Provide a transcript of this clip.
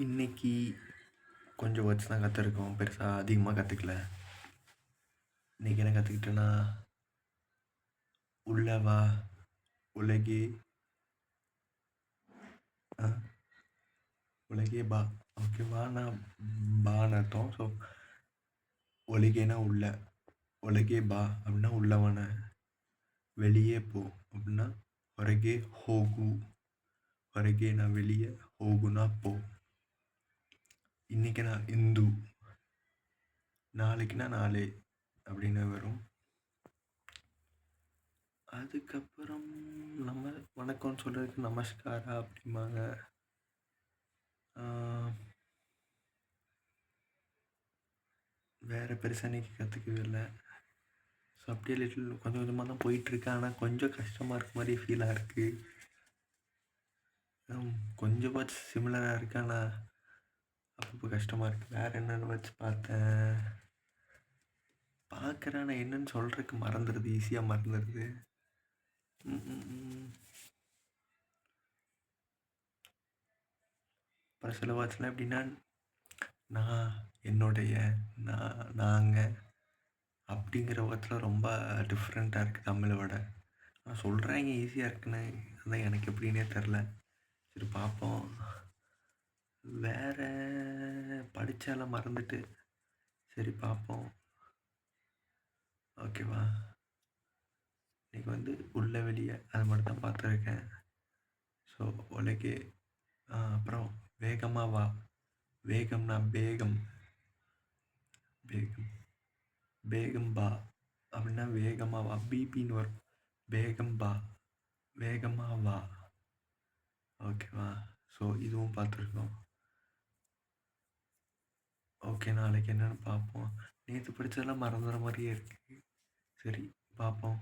இன்னைக்கு கொஞ்சம் வேர்ட்ஸ் தான் கற்றுருக்கோம், பெருசாக அதிகமாக கற்றுக்கல. இன்னைக்கு என்ன கற்றுக்கிட்டேன்னா, உள்ளவா, உலகே, உலகே பா. ஓகேவானா பான்னு அர்த்தம். ஸோ ஒலிகேனா உள்ள, ஒலகே பா அப்படின்னா உள்ளவன, வெளியே போ அப்படின்னா ಹೊರಗೆ ಹೋಗು, ಹೊರಗೇனா வெளியே, ಹೋಗುனா போ. இன்னைக்கு நான் இந்து, நாளைக்குனா நாளை அப்படின்னு வரும். அதுக்கப்புறம் நம்ம வணக்கம்னு சொல்கிறதுக்கு நமஸ்காரா அப்படிம்பாங்க. வேறு பெருசாக இன்றைக்கி கற்றுக்கவே இல்லை. ஸோ அப்படியே லிட்டில் கொஞ்சம் கொஞ்சமாக தான் போயிட்டுருக்கு. ஆனால் கொஞ்சம் கஷ்டமாக இருக்க மாதிரி ஃபீலாக இருக்குது. கொஞ்சம் வேர்ட்ஸ் சிமிலராக இருக்குது, ஆனால் அப்பப்போ கஷ்டமாக இருக்குது. வேறு என்னென்ன வேர்ட்ஸ் பார்க்குறேன், ஆனால் என்னென்னு சொல்கிறதுக்கு மறந்துடுது, ஈஸியாக மறந்துடுது. அப்புறம் சில வேர்ட்ஸ்லாம் எப்படின்னா, நான், என்னுடைய, நாங்கள் அப்படிங்கிற வேர்ட்ஸ்லாம் ரொம்ப டிஃப்ரெண்ட்டாக இருக்குது தமிழை விட. ஆனால் சொல்கிறாங்க ஈஸியாக இருக்குன்னு, அதான் எனக்கு எப்படின்னே தெரில. சரி பார்ப்போம். வேறு படித்தாலாம் மறந்துட்டு, சரி பார்ப்போம். ஓகேவா, இன்றைக்கி உள்ள வெளியே அது மட்டும் தான் பார்த்துருக்கேன். ஸோ உலகே, அப்புறம் வேகமாக வா. வேகம்னா வேகம், வேகம், வேகம் பா அப்படின்னா வேகமாக வா, பிபின்னு வரும். வேகம் பா, வேகமாக வா. ஓகேவா, ஸோ இதுவும் பார்த்துருக்கோம். ஓகே, நாளைக்கு என்னென்னு பார்ப்போம். நேற்று படித்ததெல்லாம் மறந்துற மாதிரியே இருக்குது. சரி பார்ப்போம்.